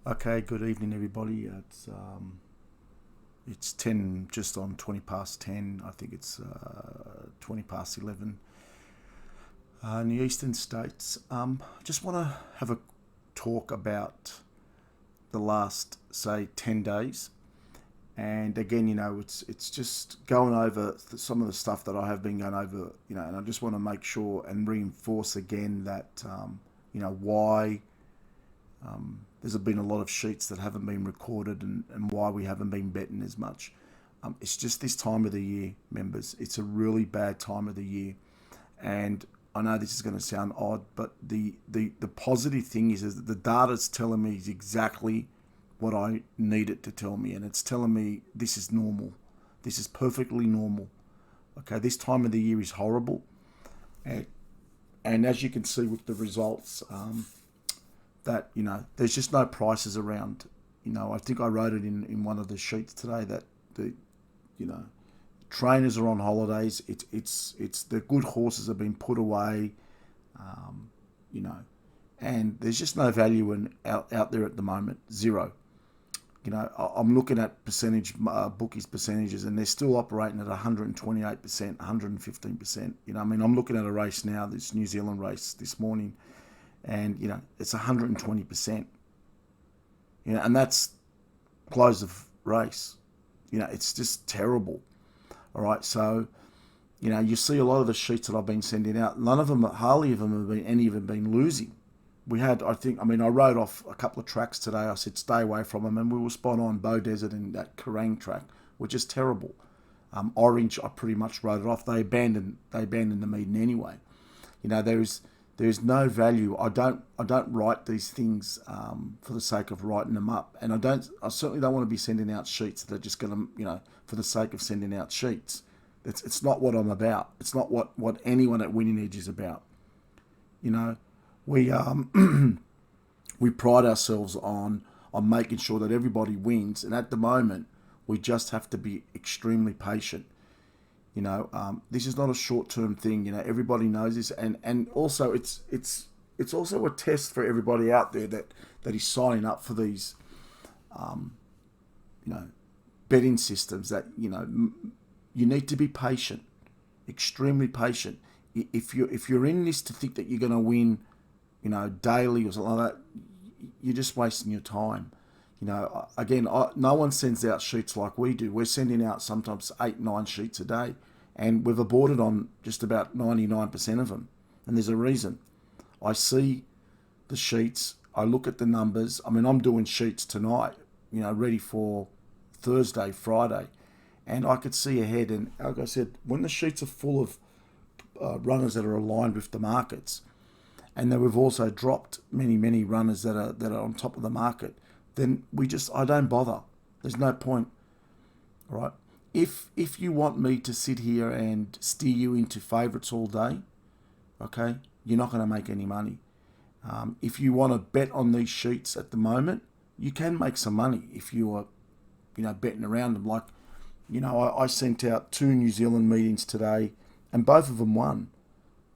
Okay, good evening, everybody. It's 10, just on 20 past 10. I think it's 20 past 11 in the eastern states. Just want to have a talk about the last, say, 10 days. And again, it's just going over some of the stuff that I have been going over, and I just want to make sure and reinforce again that, why there's been a lot of sheets that haven't been recorded, and why we haven't been betting as much. It's just this time of the year, members. It's a really bad time of the year. And I know this is going to sound odd, but the positive thing is that the data's telling me exactly what I need it to tell me. And it's telling me this is normal. This is perfectly normal. Okay, this time of the year is horrible. And as you can see with the results, that there's just no prices around. I think I wrote it in one of the sheets today that the trainers are on holidays. It's the good horses have been put away. And there's just no value out there at the moment. Zero. I'm looking at bookies percentages, and they're still operating at 128%, 115%. I'm looking at a race now, this New Zealand race this morning, and it's 120%. And that's close of race. It's just terrible. All right, so you see a lot of the sheets that I've been sending out. Hardly of them have been any of them been losing. We had, I wrote off a couple of tracks today. I said stay away from them, and we were spot on. Beaudesert and that Corowa track were just terrible. Orange, I pretty much wrote it off. They abandoned the meeting anyway. There's no value. I don't write these things for the sake of writing them up, and I certainly don't want to be sending out sheets that are just going to, for the sake of sending out sheets. It's not what I'm about. It's not what anyone at Winning Edge is about. We we pride ourselves on making sure that everybody wins, and at the moment we just have to be extremely patient. This is not a short-term thing. Everybody knows this, and also it's also a test for everybody out there that is signing up for these, betting systems. That you need to be patient, extremely patient. If you're in this to think that you're going to win, daily or something like that, you're just wasting your time. Again, no one sends out sheets like we do. We're sending out sometimes 8-9 sheets a day, and we've aborted on just about 99% of them. And there's a reason. I see the sheets, I look at the numbers. I'm doing sheets tonight, ready for Thursday, Friday, and I could see ahead. And like I said, when the sheets are full of runners that are aligned with the markets, and then we've also dropped many runners that are on top of the market, then I don't bother. There's no point. All right. If you want me to sit here and steer you into favourites all day, okay, you're not going to make any money. If you want to bet on these sheets at the moment, you can make some money if you are, betting around them. Like, I sent out 2 New Zealand meetings today, and both of them won.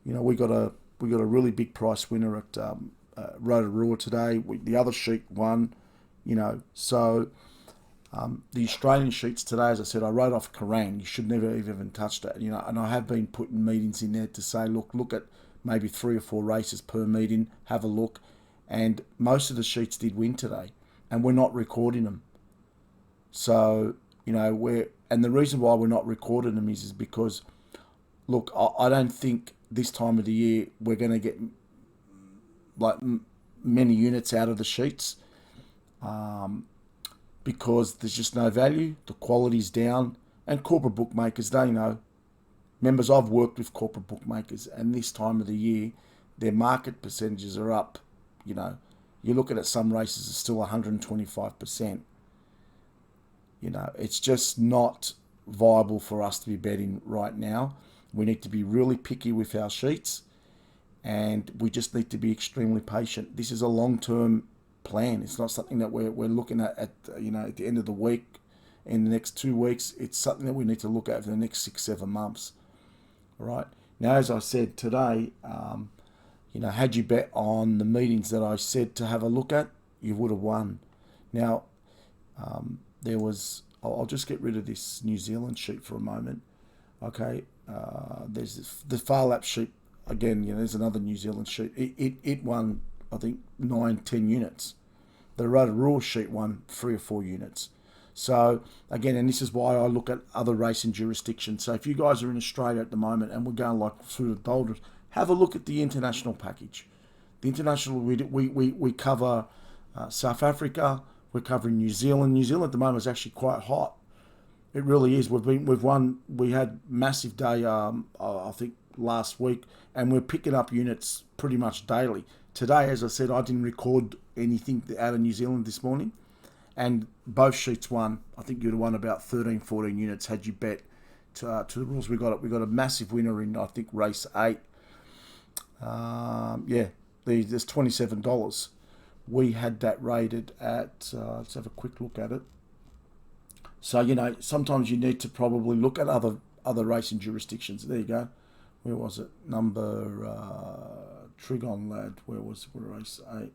We got a really big price winner at Rotorua today. The other sheet won. So the Australian sheets today, as I said, I wrote off Corowa. You should never even touch that. And I have been putting meetings in there to say, look at maybe 3 or 4 races per meeting. Have a look, and most of the sheets did win today, and we're not recording them. So and the reason why we're not recording them is because, look, I don't think this time of the year we're going to get many units out of the sheets, because there's just no value. The quality's down, and corporate bookmakers, they know. Members, I've worked with corporate bookmakers, and this time of the year their market percentages are up. You're looking at some races are still 125%. It's just not viable for us to be betting right now. We need to be really picky with our sheets, and we just need to be extremely patient. This is a long-term plan. It's not something that we're looking at the end of the week, in the next 2 weeks. It's something that we need to look at for the next 6-7 months. All right. Now, as I said today, had you bet on the meetings that I said to have a look at, you would have won. Now, there was, I'll just get rid of this New Zealand sheet for a moment. Okay, there's the far lap sheet again. There's another New Zealand sheet. It won, I think, 9-10 units. The Rotorua sheet won 3 or 4 units. So again, and this is why I look at other racing jurisdictions. So if you guys are in Australia at the moment and we're going like through the doldrums, have a look at the international package. The international, we cover South Africa. We're covering New Zealand. New Zealand at the moment is actually quite hot. It really is. We had massive day, I think last week, and we're picking up units pretty much daily. Today, as I said, I didn't record anything out of New Zealand this morning, and both sheets won. I think you'd have won about 13, 14 units had you bet to the rules. We got a massive winner in, I think, race 8. There's $27. We had that rated at, let's have a quick look at it. So, sometimes you need to probably look at other racing jurisdictions. There you go. Where was it? Number Trigon Lad. Where was race 8?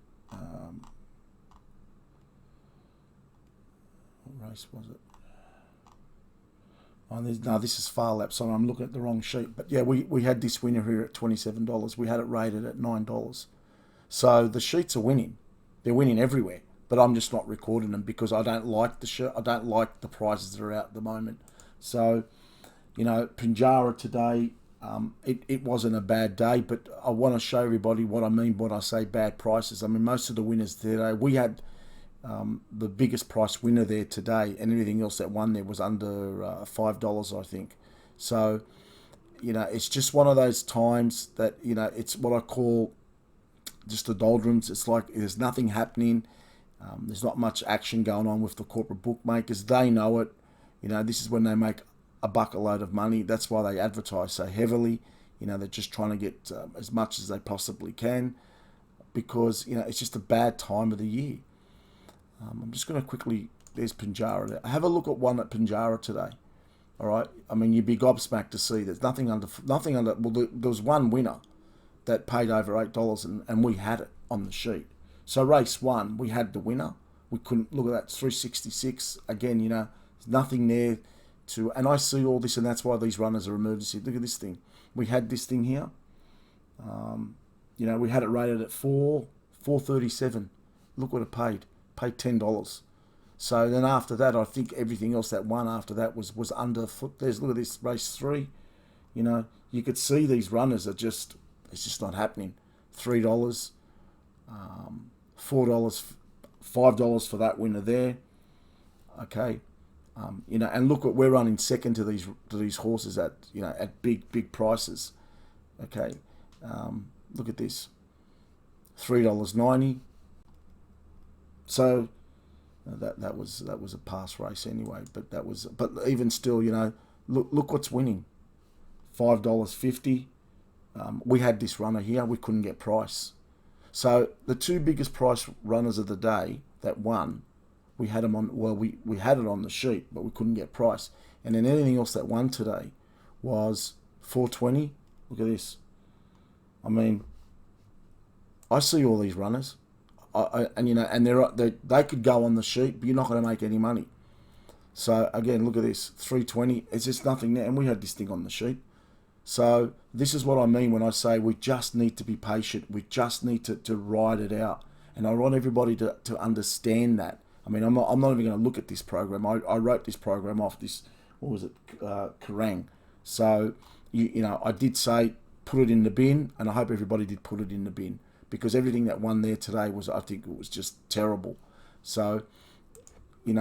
What race was it? Oh, no, this is far lap. Sorry, I'm looking at the wrong sheet. But yeah, we had this winner here at $27. We had it rated at $9. So the sheets are winning. They're winning everywhere. But I'm just not recording them because I don't like I don't like the prices that are out at the moment. So, Pinjarra today, it wasn't a bad day, but I want to show everybody what I mean when I say bad prices. I mean, most of the winners today, we had the biggest price winner there today, and everything else that won there was under $5, I think. So, it's just one of those times that, it's what I call just the doldrums. It's like there's nothing happening. There's not much action going on with the corporate bookmakers. They know it. This is when they make a bucket load of money. That's why they advertise so heavily. They're just trying to get as much as they possibly can because, it's just a bad time of the year. I'm just going to quickly, there's Pinjarra there. Have a look at one at Pinjarra today. All right. I mean, you'd be gobsmacked to see there's nothing under, well, there was one winner that paid over $8 and we had it on the sheet. So race 1, we had the winner. We couldn't, look at that, 366. Again, there's nothing there to, and I see all this, and that's why these runners are emergency. Look at this thing. We had this thing here. We had it rated at $4.37. Look what it paid. Paid $10. So then after that, I think everything else that won after that was underfoot. Look at this, race 3. You could see these runners are just, it's just not happening. $3. $4, $5 for that winner there. Okay, and look what we're running second to these horses at at big prices. Okay, look at this, $3.90. So that was a pass race anyway. But even still, look what's winning, $5.50. We had this runner here. We couldn't get price. So the two biggest price runners of the day that won, we had them on. Well, we had it on the sheet, but we couldn't get price. And then anything else that won today was $4.20. Look at this. I mean, I see all these runners, and they could go on the sheet, but you're not going to make any money. So again, look at this, $3.20. It's just nothing there, and we had this thing on the sheet. So this is what I mean when I say we just need to be patient. We just need to ride it out. And I want everybody to understand that. I mean, I'm not even going to look at this program. I wrote this program off this, what was it, Kerrang. So, I did say put it in the bin, and I hope everybody did put it in the bin because everything that won there today was, I think it was just terrible. So, we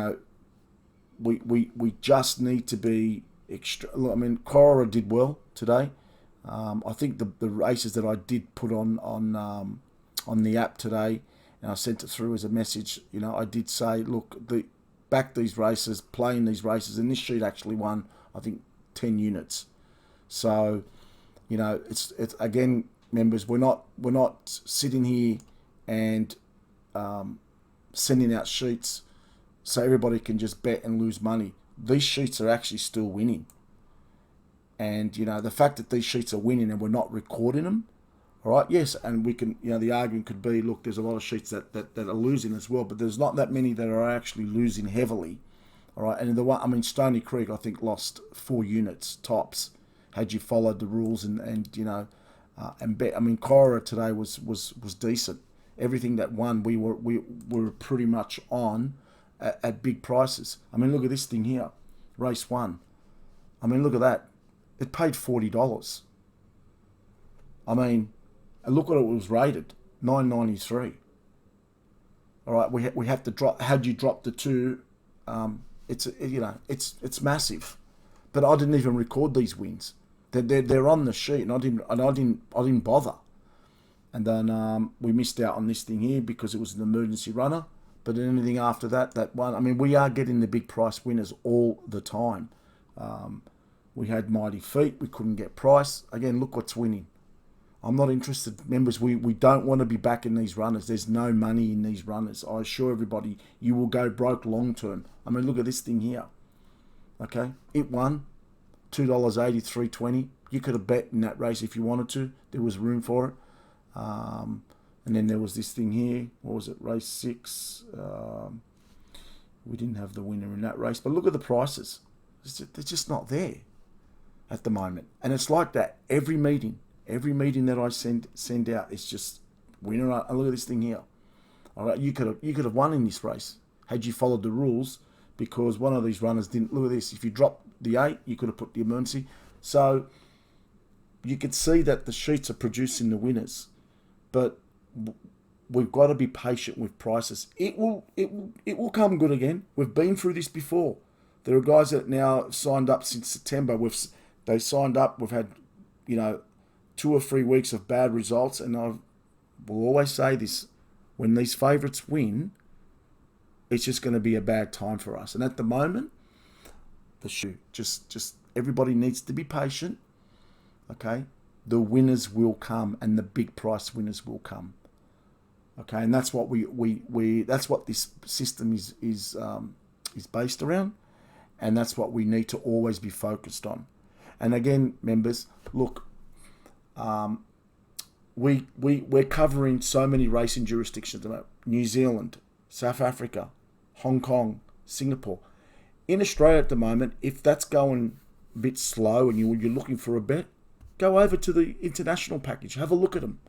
just need to be extra. I mean, Corowa did well today. I think the races that I did put on the app today, and I sent it through as a message. I did say, look, back these races, playing these races, and this sheet actually won, I think, 10 units. So, it's again, members, we're not sitting here and sending out sheets so everybody can just bet and lose money. These sheets are actually still winning. And, the fact that these sheets are winning and we're not recording them, All right, yes, and we can, the argument could be, look, there's a lot of sheets that are losing as well, but there's not that many that are actually losing heavily. All right, and Stony Creek, I think, lost 4 units tops had you followed the rules and bet. Corowa today was decent. Everything that won, we were pretty much on at big prices. Look at this thing here, race 1. Look at that. It paid $40. And look what it was rated, $9.93. All right, we have to drop. Had you dropped the 2, it's massive. But I didn't even record these wins. They're on the sheet, and I didn't bother. And then we missed out on this thing here because it was an emergency runner. But anything after that one, we are getting the big price winners all the time. We had Mighty Feet. We couldn't get price. Again, look what's winning. I'm not interested. Members, we don't want to be back in these runners. There's no money in these runners. I assure everybody, you will go broke long term. Look at this thing here. Okay, it won $2.80, $3.20. You could have bet in that race if you wanted to. There was room for it. And then there was this thing here. What was it? Race 6. We didn't have the winner in that race. But look at the prices. They're just not there at the moment. And it's like that every meeting. Every meeting that I send out, it's just winner. Look at this thing here. All right, you could have won in this race had you followed the rules, because one of these runners didn't. Look at this. If you dropped the 8, you could have put the emergency. So you could see that the sheets are producing the winners, but we've got to be patient with prices. It will come good again. We've been through this before. There are guys that now signed up since September. They signed up. We've had 2 or 3 weeks of bad results, and I will always say this: when these favourites win, it's just going to be a bad time for us. And at the moment, just everybody needs to be patient. Okay, the winners will come, and the big price winners will come. Okay, and that's what that's what this system is based around, and that's what we need to always be focused on. And again, members, look. We're covering so many racing jurisdictions about New Zealand, South Africa, Hong Kong, Singapore. In Australia at the moment, if that's going a bit slow and you're looking for a bet, go over to the international package. Have a look at them.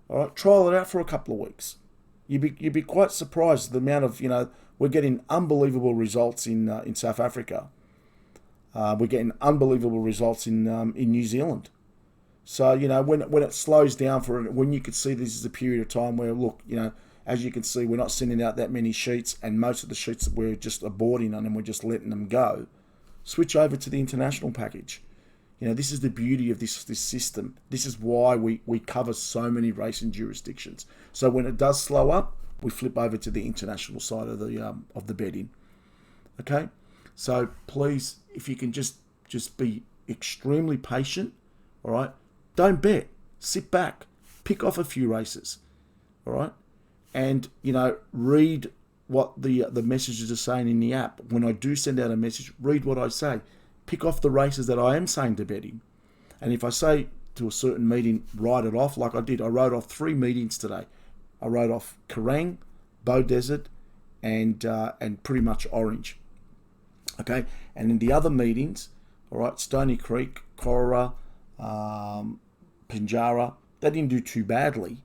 All right, trial it out for a couple of weeks. You'd be quite surprised the amount of we're getting unbelievable results in South Africa. We're getting unbelievable results in New Zealand. So, when it slows down when you could see this is a period of time where, look, as you can see, we're not sending out that many sheets, and most of the sheets that we're just aborting on and we're just letting them go, switch over to the international package. This is the beauty of this system. This is why we cover so many racing jurisdictions. So when it does slow up, we flip over to the international side of the betting. Okay? So please, if you can just be extremely patient, all right? Don't bet. Sit back. Pick off a few races. All right? And, read what the messages are saying in the app. When I do send out a message, read what I say. Pick off the races that I am saying to bet in. And if I say to a certain meeting, write it off, like I did. I wrote off 3 meetings today. I wrote off Kerrang, Beaudesert, and pretty much Orange. Okay? And in the other meetings, all right, Stony Creek, Corowa, Pinjarra, they didn't do too badly,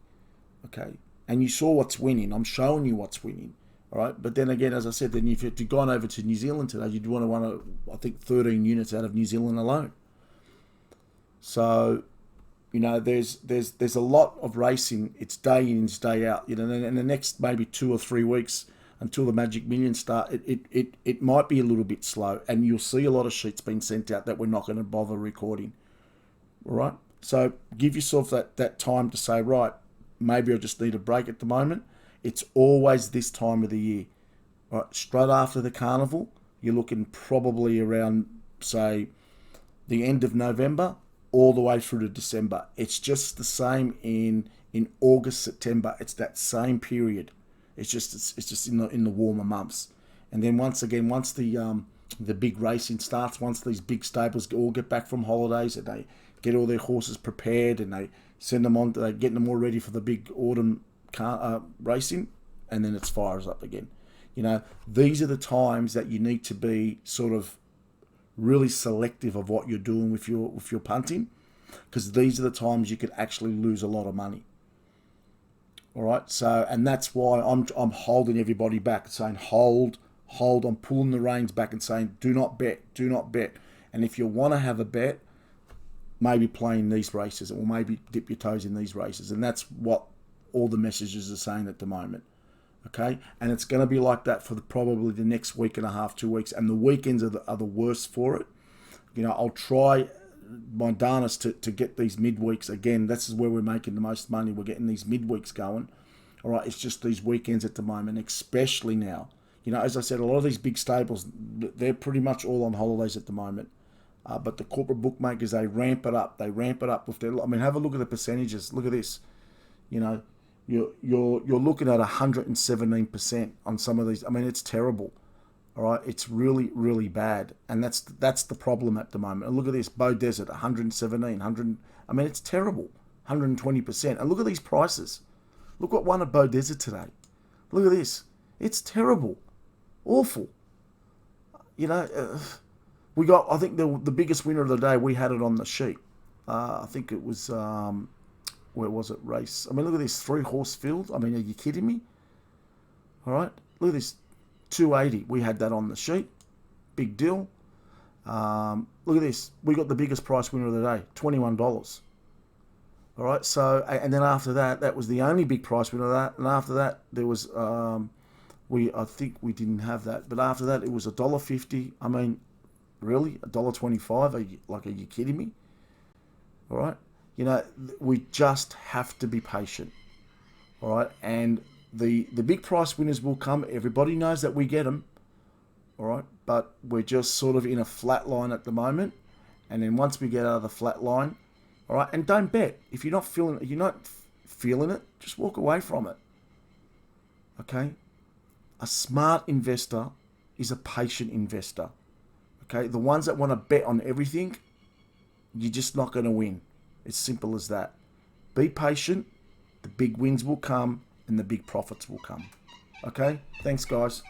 okay, and you saw what's winning. I'm showing you what's winning, all right. But then again, as I said, then if you'd gone over to New Zealand today, you'd want to I think 13 units out of New Zealand alone. So, there's a lot of racing. It's day in, it's day out. And the next maybe 2 or 3 weeks until the Magic Millions start, it might be a little bit slow, and you'll see a lot of sheets being sent out that we're not going to bother recording. All right, so give yourself that time to say, right, maybe I just need a break at the moment. It's always this time of the year. All right, straight after the carnival, you're looking probably around, say, the end of November all the way through to December. It's just the same in August, September. It's that same period. It's just in the warmer months. And then once the big racing starts, once these big stables all get back from holidays and get all their horses prepared, and they send them on, they're getting them all ready for the big autumn racing, and then it's fires up again. You know, these are the times that you need to be sort of really selective of what you're doing with your punting, because these are the times you could actually lose a lot of money. All right, so, and that's why I'm holding everybody back, saying hold. I'm pulling the reins back and saying do not bet. And if you want to have a bet, maybe play in these races, or maybe dip your toes in these races. And that's what all the messages are saying at the moment. Okay, and it's going to be like that for probably the next week and a half, 2 weeks, and the weekends are the worst for it. You know, I'll try my darnest to get these midweeks again. This is where we're making the most money. We're getting these midweeks going. All right, it's just these weekends at the moment, especially now. You know, as I said, a lot of these big stables, they're pretty much all on holidays at the moment. But the corporate bookmakers, they ramp it up. They ramp it up with their. I mean, have a look at the percentages. Look at this. You know, you're looking at 117% on some of these. I mean, it's terrible. All right, it's really, really bad, and that's the problem at the moment. And look at this, Beaudesert, 117, 100. I mean, it's terrible, 120%. And look at these prices. Look what won at Beaudesert today. Look at this. It's terrible, awful. You know, we got. I think the biggest winner of the day. We had it on the sheet. I think it was. Where was it? Race. I mean, look at this 3-horse field. I mean, are you kidding me? All right, look at this. 280, we had that on the sheet. Big deal. Look at this. We got the biggest price winner of the day, $21. All right, so, and then after that, that was the only big price winner of that. And after that, there was, I think we didn't have that. But after that, it was $1.50. I mean, really? $1.25? Are you kidding me? All right. You know, we just have to be patient. All right, and the big price winners will come. Everybody knows that we get them, all right? But we're just sort of in a flat line at the moment. And then once we get out of the flat line, all right, and don't bet. If you're not feeling it, just walk away from it, okay? A smart investor is a patient investor, okay? The ones that want to bet on everything, you're just not going to win. It's simple as that. Be patient. The big wins will come, and the big profits will come. Okay? Thanks, guys.